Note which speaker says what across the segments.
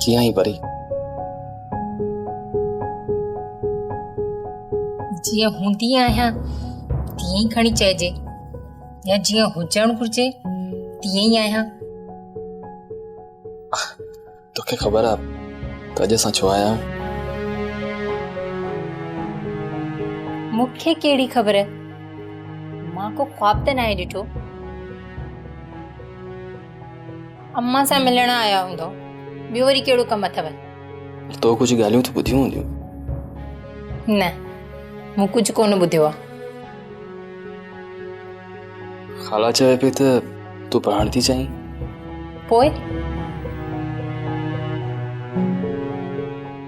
Speaker 1: जियां ही परी
Speaker 2: जियां हूंदी आहियां तीअं ई खणी चइजे, या जियां हुजण घुर्जे तीअं ई आहियां।
Speaker 1: तोखे ख़बर आहे त अॼु असां छो आया आहियूं?
Speaker 2: मूंखे कहिड़ी ख़बर, मां को ख्वाब त नाहे ॾिठो। अम्मा सां मिलण आया हूंदो, ॿियो वरी कहिड़ो कमु अथव?
Speaker 1: तो कुछ ॻाल्हियूं त ॿुधियूं हूंदियूं।
Speaker 2: न, मूं कुझु कोन ॿुधियो आहे।
Speaker 1: ख़ाला चवे पई त तूं पढ़णु थी चाहीं।
Speaker 2: पोइ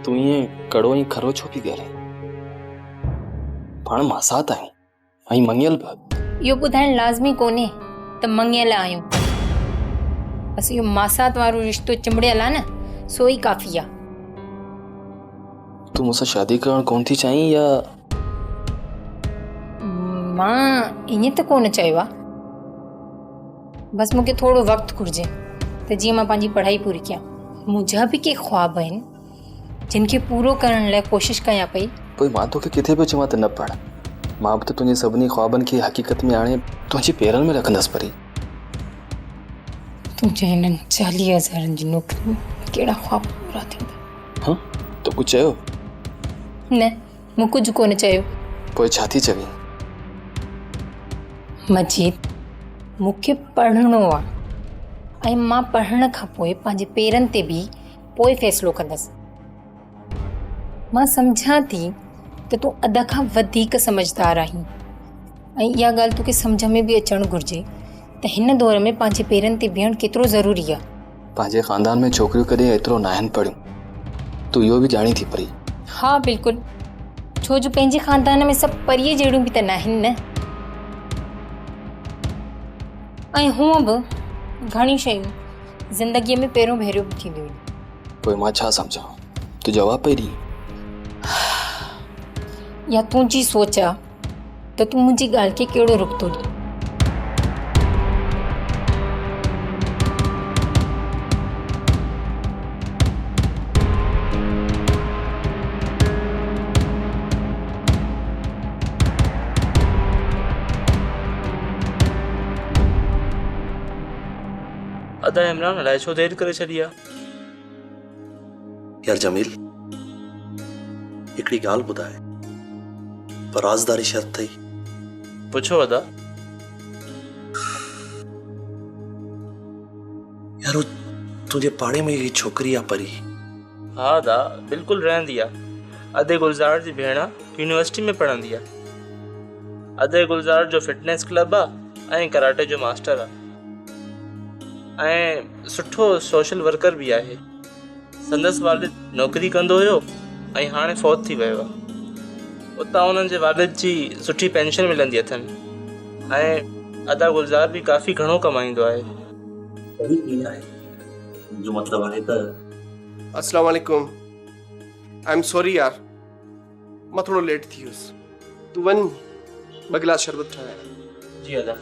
Speaker 1: तूं ईअं कड़ो ऐं खरो छो पई ॻाल्हाईं? पाण मासात आहियूं ऐं मङियल बि।
Speaker 2: इहो ॿुधाइण लाज़मी कोन्हे त मङियल आहियूं, बसि इहो मासात वारो रिश्तो चिंबड़ियल आहे न, सो ई काफ़ी आहे।
Speaker 1: तूं मूंसां शादी करणु कोन थी चाहीं या?
Speaker 2: मां ईअं त कोन चयो आहे, बसि मूंखे थोरो वक़्तु घुरिजे त जीअं मां पंहिंजी पढ़ाई पूरी कयां। मुंहिंजा बि के ख्वाब आहिनि जिन खे पूरो करण लाइ कोशिशि कयां पई।
Speaker 1: पोइ मां तोखे किथे पियो चवां त न पढ़। मां बि त तुंहिंजे सभिनी ख्वाबनि खे हक़ीक़त में आणे तुंहिंजी पेरनि में रखंदसि परी।
Speaker 2: तुंहिंजे हिननि 40,000 जी नौकरी में कहिड़ा ख्वाब पूरा थींदा?
Speaker 1: हाँ, तो कुझु चयो?
Speaker 2: न, मूं कुझु कोन चयो।
Speaker 1: पोइ छा थी चवीं?
Speaker 2: मजीद, मूंखे पढ़णो आहे ऐं मां पढ़ण खां पोइ पंहिंजे पेरनि ते बि पोइ फ़ैसिलो कंदसि। मां सम्झां थी त तूं अध खां वधीक समझदार आहीं ऐं इहा ॻाल्हि तोखे सम्झ में बि अचणु घुरिजे त हिन दौर में पंहिंजे पेरनि ते बीहणु केतिरो ज़रूरी आहे।
Speaker 1: पंहिंजे ख़ानदान में छोकिरियूं कॾहिं एतिरो न आहिनि पढ़ियूं, तूं इहो बि ॼाणी थी परी।
Speaker 2: हा बिल्कुलु, छो जो पंहिंजे ख़ानदान में सभु परीअ जहिड़ियूं बि त न आहिनि न। ऐं हूअं बि घणी शयूं ज़िंदगीअ में पहिरियों भेरियो बि थींदियूं आहिनि।
Speaker 1: पोइ मां छा सम्झां? तूं जवाब पई ॾी।
Speaker 2: या तुंहिंजी सोच आहे त तूं मुंहिंजी ॻाल्हि खे कहिड़ो रुख़ थो ॾीं?
Speaker 3: अदा इमरान अलाए छो देर करे छॾी आहे?
Speaker 4: यार जमील, हिकिड़ी ॻाल्हि ॿुधाए, पर राज़दारी शर्त थई।
Speaker 3: पुछो अदा।
Speaker 4: यार वो तुझे पाड़े में ये छोकरी आ परी?
Speaker 3: हाँ अदा, बिल्कुलु रहंदी आहे। अदे गुलज़ार जी भेण यूनिवर्सिटी में पढ़ंदी आहे। अदे गुलज़ार जो फिटनेस क्लब आहे ऐं कराटे जो मास्टर आहे ऐं सुठो सोशल वर्कर बि आहे। संदसि वालिद नौकरी कंदो हुयो ऐं हाणे फ़ौत थी वियो आहे। उतां उन्हनि जे वालिद जी सुठी पेंशन मिलंदी अथनि ऐं अदा गुलज़ार बि काफ़ी घणो कमाईंदो आहे।
Speaker 4: जो मतलब है त
Speaker 5: अस्सलाम वालेकुम। आई एम सॉरी यार, मां थोड़ो लेट थी वियुसि। तूं वञ, 2 गिलास शरबत ठाहे।
Speaker 3: जी अदा।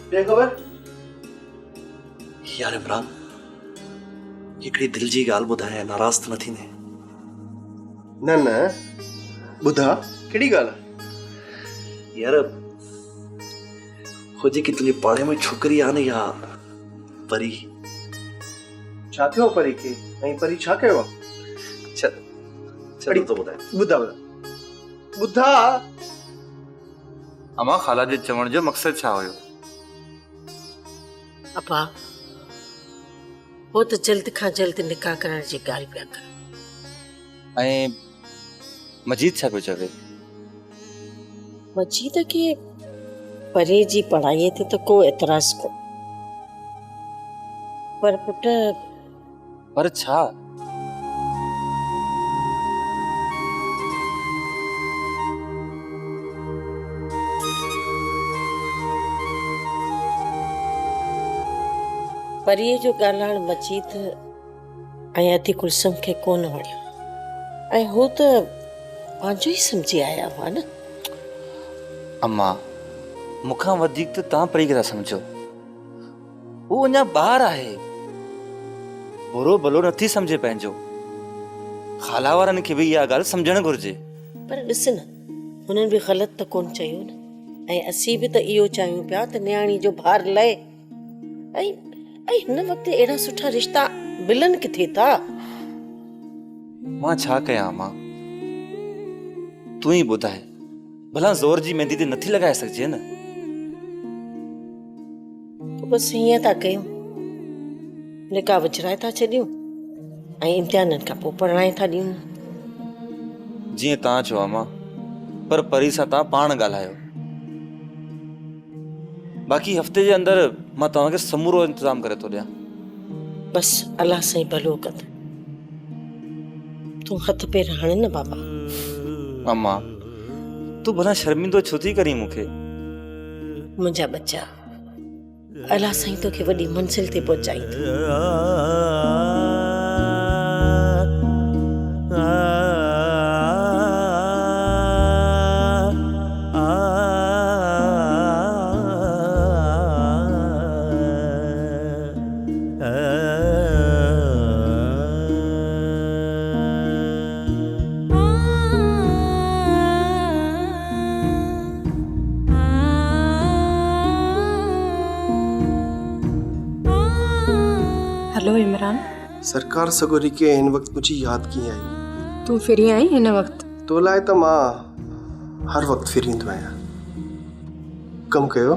Speaker 5: क्या खबर?
Speaker 4: यार इमरान, हिकिड़ी दिल जी ॻाल्हि ॿुधाए, नाराज़ त न थींदे?
Speaker 5: न न, ॿुधा कहिड़ी ॻाल्हि आहे?
Speaker 4: यार हो जेकी तुंहिंजे पाड़े में छोकिरी आहे न, या परी?
Speaker 5: छा थियो परी खे ऐं परी छा कयो आहे?
Speaker 4: चल तो ॿुधाए।
Speaker 5: ॿुधा ॿुधा।
Speaker 6: अमा ख़ाला जे चवण जो मक़सद छा हुयो?
Speaker 7: अपा, वो तो जल्द खां जल्द निकाह करण जी ॻाल्हि पिया कर।
Speaker 6: ऐं मजीद छा पियो चवे?
Speaker 7: मजीद खे परे जी पढ़ाईअ ते त को एतराज़ को, पर पुट।
Speaker 6: पर छा?
Speaker 7: परीअ जो ॻाल्हाइण मजीद ऐं अदी कुलसुम खे कोन वणियो, ऐं हू त पंहिंजो ई सम्झी आया हुआ न।
Speaker 6: अम्मा, मूंखां वधीक त तव्हां परी खे था सम्झो। वो अञा ॿार आहे, बुरो भलो नथी सम्झे पंहिंजो। खाला वारनि खे बि इहा ॻाल्हि सम्झणु घुरिजे।
Speaker 7: पर ॾिस न, हुननि बि ग़लति त कोन चयो न, ऐं असीं बि त इहो चाहियूं पिया त न्याणी जो भार लहे। ऐं हिन वक़्तु अहिड़ा सुठा रिश्ता मिलनि किथे था।
Speaker 6: मां छा कयां मां, तूं ई ॿुधाए, भला ज़ोर जी मेहंदी ते नथी लॻाए सघिजे न।
Speaker 7: बसि हीअं था कयूं, निकाह विझराए था छॾियूं ऐं इम्तिहाननि खां पोइ पढ़ाए था ॾियूं।
Speaker 6: जीअं तव्हां चओ मां, पर परी सां तव्हां पाण ॻाल्हायो। बाक़ी हफ़्ते जे अंदरि मां तव्हांखे समूरो इंतज़ाम करे थो ॾियां।
Speaker 7: बसि अलाह साईं भलो कंदो। तूं हथ पेर हण न बाबा।
Speaker 6: अम्मा, तूं भला शर्मिंदो छो थी करीं मूंखे?
Speaker 7: मुंहिंजा बच्चा, अलाह साईं तोखे वॾी मंज़िल ते पहुचाईंदो।
Speaker 2: हेलो इमरान,
Speaker 5: सरकार सगोरी के हिन वक़्तु मुझे याद कीअं आई?
Speaker 2: तूं फिरी आई हिन वक़्तु?
Speaker 5: तो लाइ त मां हर वक़्तु फिरींदो आहियां। कमु कयो,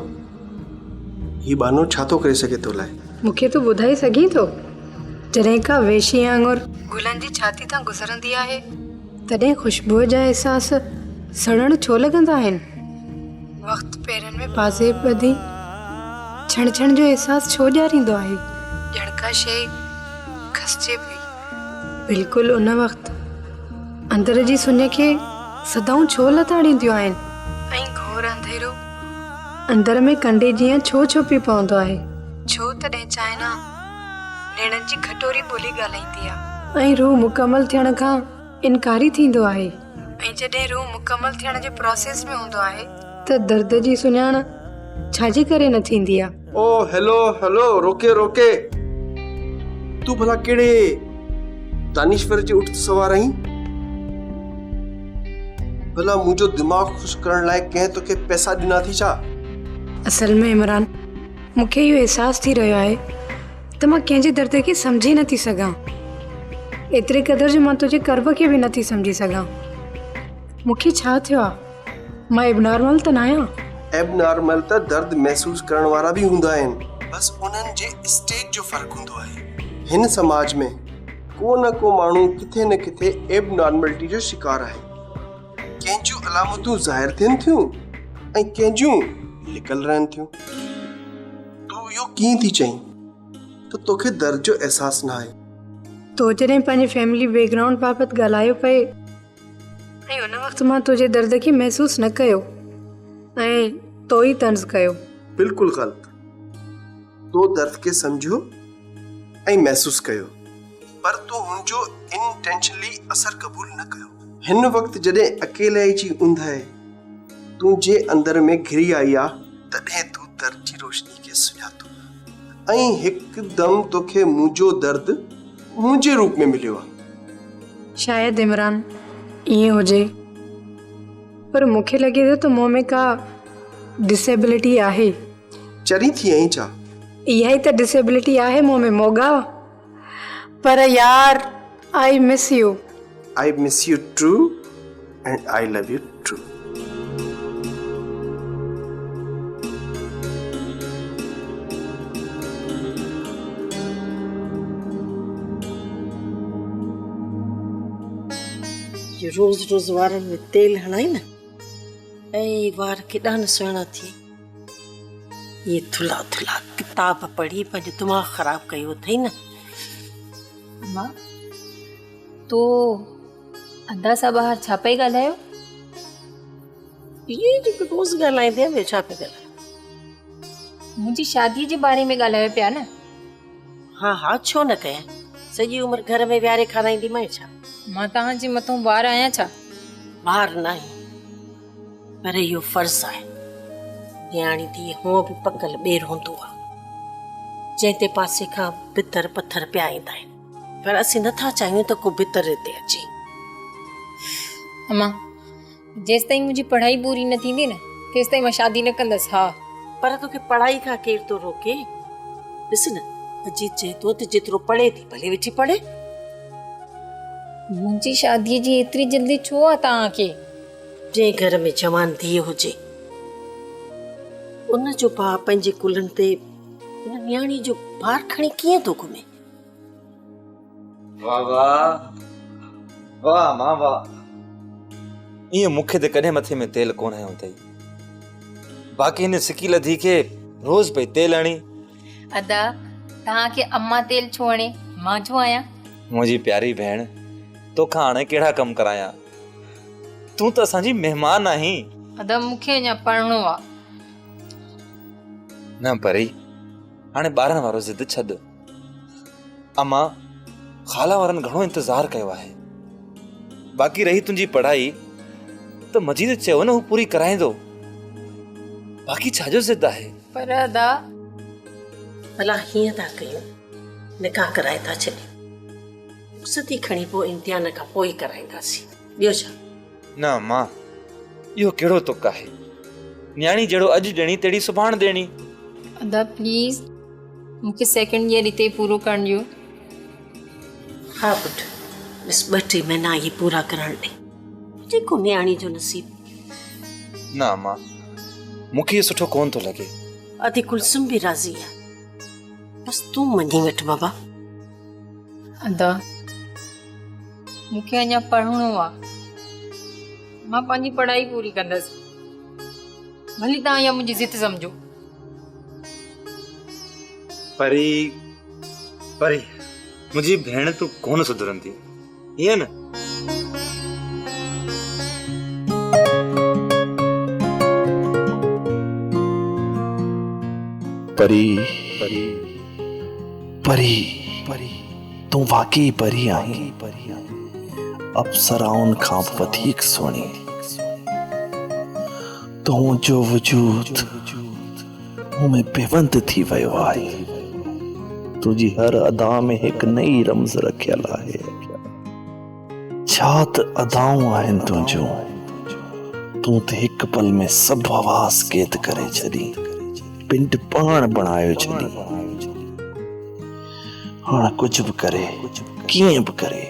Speaker 5: ही बानो छा थो करे सघे तो लाइ?
Speaker 2: मूंखे तूं ॿुधाए सघीं थो, जॾहिं का वेशी वांगुरु गुलनि जी छाती तां गुज़रंदी आहे, तॾहिं ख़ुशबूअ जा अहसास सड़ण छो लॻंदा आहिनि? वक़्तु पेरनि में पाज़े ॿधी छण छण जो अहसास छो ॾियारींदो आहे? ॼण का शइ खसिजे पई। बिल्कुलु उन वक़्तु अंदर जी सुञ खे सदाऊं छो लताड़ींदियूं आहिनि ऐं घोर अंधेरो अंदर में कंडे जीअं छो छुपी पवंदो आहे? छो तॾहिं चाइना नेणनि जी खटोरी ॿोली ॻाल्हाईंदी आहे ऐं रूह मुकमल थियण खां इनकारी थींदो आहे, ऐं जॾहिं रूह मुकमल थियण जे प्रोसेस में हूंदो आहे त दर्द जी सुञाण छाजे करे न थींदी आहे?
Speaker 5: ओ हेलो हेलो, रोके रोके। तू भला केड़े दानिश्वर जे उठ सवार आहीं? भला मुंहिंजो दिमाग़ खुश करण लाइ कंहिं तोखे पैसा ॾिना थी छा?
Speaker 2: असल में इमरान, मूंखे इहो अहसास थी रहियो आहे त मां कंहिंजे दर्द खे सम्झी नथी सघां, एतिरे क़दुरु जो मां तुंहिंजे कर्ब खे बि नथी सम्झी सघां। मूंखे छा थियो आहे? मां एबनॉर्मल त न आहियां?
Speaker 5: एबनॉर्मल त दर्द महसूस करण वारा भी हुंदा आहिनि, बस उन्हनि जे स्टेज जो फर्क हुंदो आहे। हिन समाज में को न को माण्हू किथे न किथे एबनॉर्मलिटी जो शिकार आहे। कंहिंजूं अलामतूं ज़ाहिर थियनि थियूं ऐं कंहिंजूं लिकल रहनि थियूं। तूं इहो कीअं थी चईं त तोखे दर्द जो एहसास न आहे?
Speaker 2: तो जॾहिं पंहिंजे फैमिली बैकग्राउंड बाबति ॻाल्हायो पए ऐं उन वक़्तु मां तुंहिंजे दर्द खे महसूस न कयो ऐं तो ई तंज़ कयो।
Speaker 5: बिल्कुलु ग़लति। तो दर्द के समझो ऐं महसूस कयो, पर तूं हुनजो इंटेंशनली असर कबूल न कयो। हिन वक़्तु जॾहिं अकेलाई जी ऊंदहि तुंहिंजे अंदर में घिरी आई आहे, तॾहिं तूं दर्द जी रोशनी खे सुञातो ऐं हिकदमि तोखे मुंहिंजो दर्द मुंहिंजे रूप में मिलियो आहे।
Speaker 2: शायदि इमरान ईअं हुजे, पर मूंखे लॻे थो त मूं में का डिसेबिलिटी आहे।
Speaker 5: चरी थी आहीं छा?
Speaker 2: इहा ई त डिसेबिलिटी आहे मूं में, मोगा। पर यार, I miss U.
Speaker 5: I miss you true and I love you true.
Speaker 7: ये रोज़ रोज़ वारनि में तेल हणाई न, ऐं वार केॾा न सुहिणा थिए। ये थुला थुला किताब पढ़ी पंहिंजो दिमाग़ ख़राब कयो अथई न।
Speaker 2: अम्मा, तो अदा सां ॿाहिरि छा पई ॻाल्हायो?
Speaker 7: ये जेको रोज़ ॻाल्हाईंदे ॿियो छा पिया ॻाल्हायो?
Speaker 2: मुंहिंजी शादीअ जे बारे में ॻाल्हायो पिया न।
Speaker 7: हा हा, छो न कयां? सॼी उमिरि घर में विहारे खाराईंदीमांइ छा?
Speaker 2: मां तव्हांजे मथां ॿार आहियां छा?
Speaker 7: ॿार न आहे, पर इहो फ़र्ज़ु आहे। न्याणी धीअ हुअं बि पकल ॿेर हूंदो आहे। जंहिं ते पासे खां भितर पथर पिया ईंदा आहिनि, पर असीं नथा चाहियूं त को भितर हिते अचे।
Speaker 2: अम्मा जेसि ताईं मुंहिंजी पढ़ाई पूरी न थींदी न तेसि ताईं मां शादी न कंदसि। हा,
Speaker 7: पर तोखे पढ़ाई खां केरु थो रोके? ॾिस न, अजीत चए थो त जेतिरो पढ़े थी भले वेठी पढ़े।
Speaker 2: मुंहिंजी शादीअ जी एतिरी जल्दी छो आहे तव्हांखे?
Speaker 7: जंहिं घर में जवान धीअ हुजे उन जो भाउ पंहिंजे कुलनि ते उन न्याणी जो भार खणी कीअं थो घुमे?
Speaker 6: वाह वाह वाह मां वाह, ईअं मूंखे त कॾहिं मथे में तेल कोन हयो अथई। बाक़ी हिन सिकी लधी खे रोज़ पई तेल हणी।
Speaker 2: अदा तव्हांखे अम्मा तेल छो हणे? मां छो आहियां?
Speaker 6: मुंहिंजी प्यारी भेण, तोखां हाणे कहिड़ा कम करायां? तूं त असांजी महिमान आहीं।
Speaker 2: अदा मूंखे अञा पढ़णो आहे।
Speaker 6: न परी, हाणे ॿारनि वारो ज़िद छॾ। अम्मा ख़ाला वारनि घणो इंतज़ारु कयो आहे। बाक़ी रही तुंहिंजी पढ़ाई त मजीद चयो न हू पूरी कराईंदो। बाक़ी छाजो ज़िद आहे?
Speaker 2: पर अदा
Speaker 7: भला हीअं था कयूं, निकाह कराए था छॾियूं, सती खणी पोइ इम्तिहान खां पोइ कराईंदासीं, ॿियो छा?
Speaker 6: न अम्मा, इहो कहिड़ो तुक आहे? न्याणी जहिड़ो अॼु ॾियणी तहिड़ी सुभाणे ॾियणी।
Speaker 2: अदा प्लीज़ मूंखे सेकेंड ईयर हिते पूरो करण ॾियो।
Speaker 7: हा पुटु, बस 2-3 महीना ये पूरा करण ॾे, जेको न्याणी जो नसीब।
Speaker 6: न अम्मा, मूंखे इहो सुठो कोन थो लॻे।
Speaker 7: अधी कुलसुम भी राज़ी है, बस तू मनी वठ बाबा।
Speaker 2: अदा मूंखे अञा पढ़णो आहे। मां पंहिंजी पढ़ाई पूरी कंदसि, भली तव्हां इहा मुंहिंजी ज़िद सम्झो।
Speaker 6: परी परी मुंहिंजी भेण तूं कोन सुधरंदी, ईअं न?
Speaker 8: परी परी परी परी तूं वाकई परी आहीं, अप्सराउनि खां वधीक सुहिणी। तुंहिंजो वजूद मूं बेवंत थी वियो आहे। तुंहिंजी हर अदा में हिकु नई रमज़ रखियल आहे। छा त अदाऊं आहिनि तुंहिंजूं। तूं त हिकु पल में सभु आवाज़ क़ैद करे छॾी, पिंड पाण बणायो छॾी। हाणे कुझु बि करे, कीअं बि करे,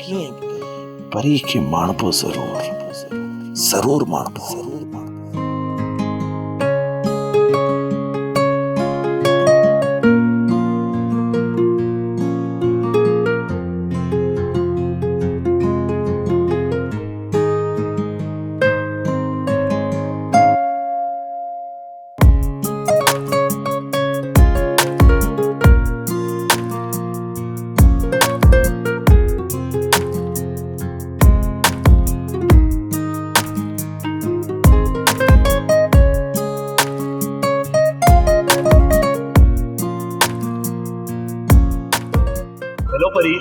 Speaker 8: परी खे माणबो ज़रूर माणबो।
Speaker 4: हेलो परी,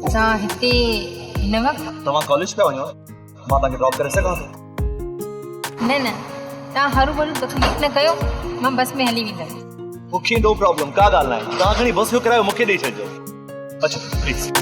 Speaker 2: तव्हां हिते हिन वक़्तु?
Speaker 4: तव्हां कॉलेज पिया वञो? मां तव्हांखे ड्रॉप करे सघां थो?
Speaker 2: न न, तव्हां हरू भरू तकलीफ़ न कयो, मां बस में हली वेंदसि।
Speaker 4: मूंखे नो प्रॉब्लम, का ॻाल्हि न आहे। तव्हां खणी बस जो किरायो मूंखे ॾेई छॾिजो। अच्छा प्लीज़।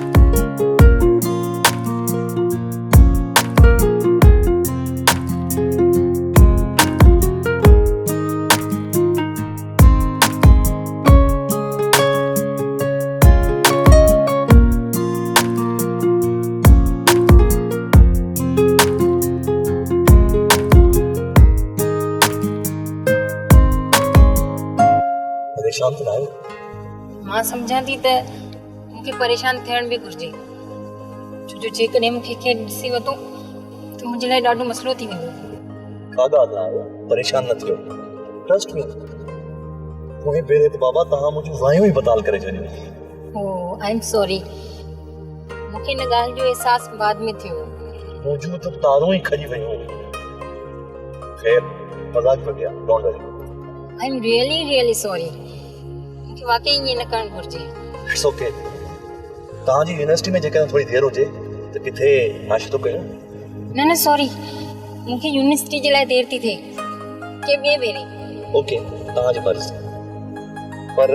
Speaker 4: परेशान तो ना आहियो?
Speaker 2: मां सम्झां थी त मूंखे परेशान थियण बि घुरिजे, छो जो जेकॾहिं मूंखे कंहिं ॾिसी वरितो त मुंहिंजे लाइ ॾाढो मसइलो थी वेंदो।
Speaker 4: का ॻाल्हि न आहे, परेशान न थियो, ट्रस्ट मी। मुंहिंजे पहिरें त बाबा तव्हां मुंहिंजूं वायूं ई बताल करे छॾियूं।
Speaker 2: ओह आई एम सॉरी, मूंखे हिन ॻाल्हि जो अहसासु बाद में थियो।
Speaker 4: मुंहिंजूं त तारूं ई खॼी वियूं। ख़ैर, मज़ाक पियो कयां, डोंट वरी।
Speaker 2: आई एम रियली सॉरी, मूंखे वाकई ईअं न करणु घुरिजे।
Speaker 4: It's okay. तव्हांजी यूनिवर्सिटी में जेकॾहिं थोरी देरि हुजे त किथे नाश्तो कयूं?
Speaker 2: न सॉरी, मूंखे यूनिवर्सिटी जे लाइ देरि थी थिए, के ॿिए भेरे।
Speaker 4: ओके, तव्हांजी मर्ज़ी। पर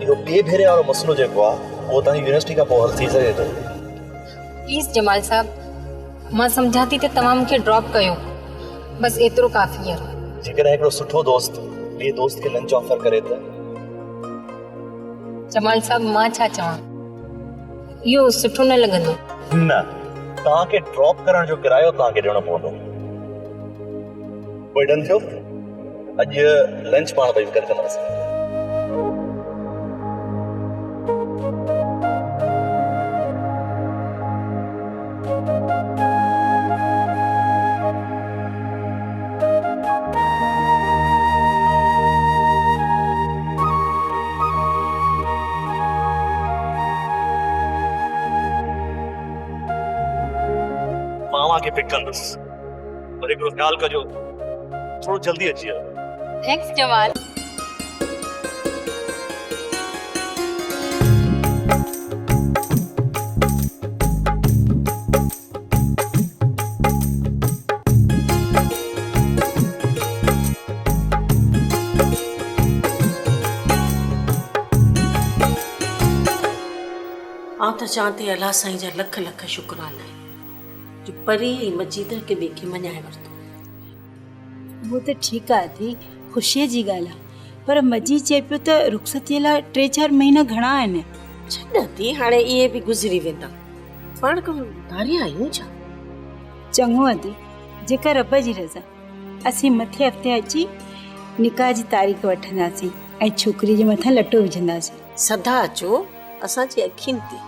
Speaker 4: इहो ॿिए भेरे वारो मसइलो जेको आहे उहो तव्हांजी यूनिवर्सिटी खां पोइ हल थी सघे थो।
Speaker 2: प्लीज़ जमाल साहब, मां सम्झां थी त तव्हां मूंखे ड्रॉप कयो, बसि एतिरो काफ़ी आहे।
Speaker 4: जेकॾहिं हिकिड़ो सुठो दोस्त ॿिए दोस्त खे लंच ऑफर करे त
Speaker 2: जमाल साहब, मां छा चवां, इहो सुठो न लॻंदो।
Speaker 4: न, तव्हांखे ड्रॉप करण जो किरायो तव्हांखे ॾियणो पवंदो। पोइ डन थियो, अॼु लंच पाण ॿई गॾु कंदासीं। मामा खे पिक कंदुसि, पर हिकिड़ो ख़्यालु कजो थोरो जल्दी अची वञो।
Speaker 2: थैंक्स जमाल।
Speaker 7: आउं त चवां थी अलाह साईं जा लख लख शुक्राना आहिनि जो परी ऐं मजीद खे ॿिए खे मञाए वरितो।
Speaker 9: वो तो ठीक आहे थी, ख़ुशीअ जी ॻाल्हि आहे, पर मजीद चए पियो त रुख़सतीअ लाइ 3-4 महीना घणा आहिनि।
Speaker 7: छॾ थी, हाणे इहे बि गुज़री वेंदा, पाण को धारिया आहियूं छा।
Speaker 9: चङो आहे जेका रब जी रज़ा। असीं मथे हफ़्ते अची निकाह जी तारीख़ वठंदासीं ऐं छोकिरी जे मथां लटो विझंदासीं।
Speaker 7: सदा अचो, असांजी अखियुनि ते।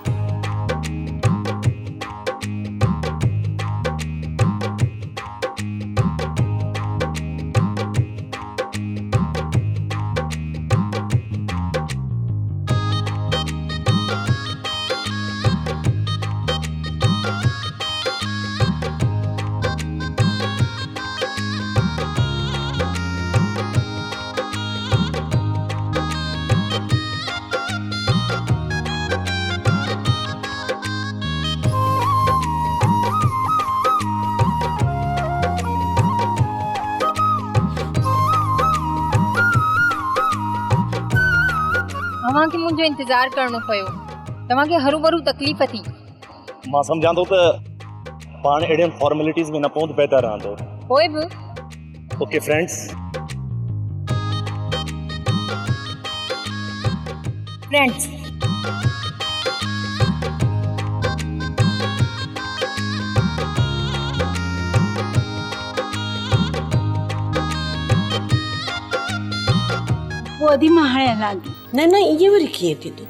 Speaker 2: तव्हांखे मुंहिंजो इंतज़ारु करणो पियो, तव्हांखे हरू भरू तकलीफ़ थी।
Speaker 4: मां सम्झां थो त पाण अहिड़ियुनि फॉर्मेलिटीज़ में न पहुच बहितर रहंदो।
Speaker 2: पोइ बि
Speaker 4: ओके फ्रेंड्स,
Speaker 2: फ्रेंड्स
Speaker 9: वो अधी मां हाणे हलां थी।
Speaker 7: न न, इहे वरी कीअं थींदो,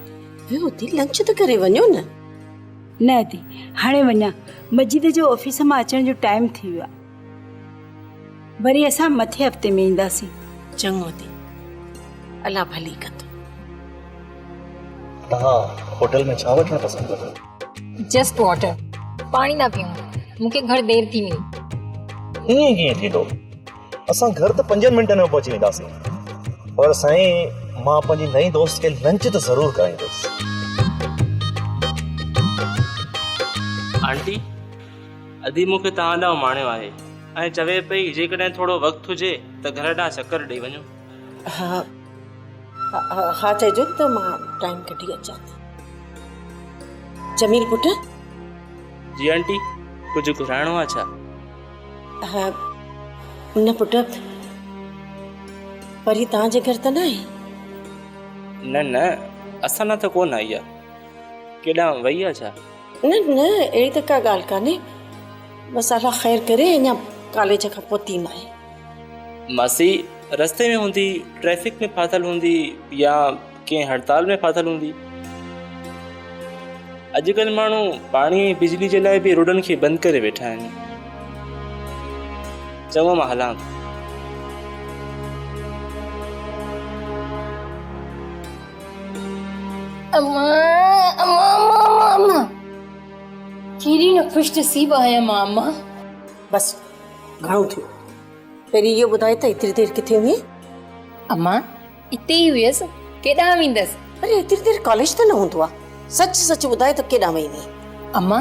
Speaker 7: वियो थी लंच त करे वञो न।
Speaker 9: न थी हाणे वञा, मजीद जो ऑफिस मां अचण जो टाइम थी वियो आहे, वरी असां मथे हफ़्ते में ईंदासीं।
Speaker 7: चङो थी, अलाह भली कंदो।
Speaker 4: तव्हां होटल में छा वठणु पसंदि कंदो?
Speaker 2: जस्ट वाटर, पाणी ना पीऊं, मूंखे घर देर थी वेंदी।
Speaker 4: ईअं कीअं थींदो? असां घर त 5 मिंटनि में पहुची वेंदासीं, पर साईं मां पंहिंजी नई दोस्त खे लंच त ज़रूरु कराईंदुसि।
Speaker 3: आंटी, अदी मूंखे तव्हां ॾांहुं माणियो आहे ऐं चवे पई जेकॾहिं थोरो वक़्तु हुजे त घर ॾांहुं चकर ॾेई वञो।
Speaker 7: हा हा चइजो त मां टाइम कढी अचां थी। जमील पुट।
Speaker 3: जी आंटी, कुझु घुराइणो आहे छा?
Speaker 7: हा न पुट, परी तव्हांजे घर त न आहे?
Speaker 3: न न, असां न त कोन आई आहे, केॾां वई आहे छा?
Speaker 7: न न, अहिड़ी त का ॻाल्हि कान्हे, बसि अलाह ख़ैर करे अञा कॉलेज खां पहुती मां आहे।
Speaker 3: मासी रस्ते में हूंदी, ट्रैफिक में फाथल हूंदी या कंहिं हड़ताल में फाथल हूंदी। अॼुकल्ह माण्हू पाणी ऐं बिजली जे लाइ बि रोडनि खे बंदि करे वेठा आहिनि। चङो, मां हलां।
Speaker 2: अम्मा अम्मा अम्मा अम्मा, केॾी न ख़ुशि नसीब आहियां मां। अम्मा
Speaker 7: बसि घणो थियो, पहिरीं इहो ॿुधाए त एतिरी देरि किथे हुई?
Speaker 2: अम्मा हिते ई हुयसि, केॾांहुं वेंदसि?
Speaker 7: अरे एतिरी देरि कॉलेज त न हूंदो आहे, सच सच ॿुधाए त केॾांहुं वई हुई?
Speaker 2: अम्मा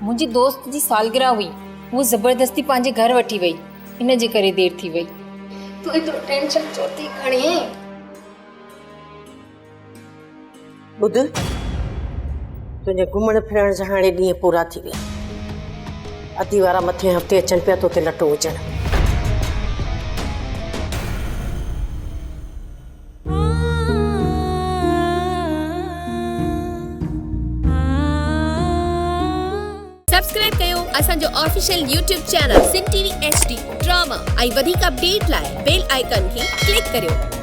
Speaker 2: मुंहिंजी दोस्त जी सालगिरह हुई, वो ज़बरदस्ती पंहिंजे घर वठी वई, इन जे करे देरि थी वई। तूं एतिरो टेंशन छो थी खणी?
Speaker 7: ॿुध, तुंहिंजे घुमण फिरण जा हाणे ॾींहं पूरा थी विया। अधी वारा मथे हफ़्ते अचनि पिया तोते लटो हुजनि।
Speaker 10: सब्सक्राइब कयो असांजो ऑफिशियल यूट्यूब चैनल सिन टीवी HD ड्रामा ऐं वधीक अपडेट लाइ बेल आइकन खे क्लिक करियो।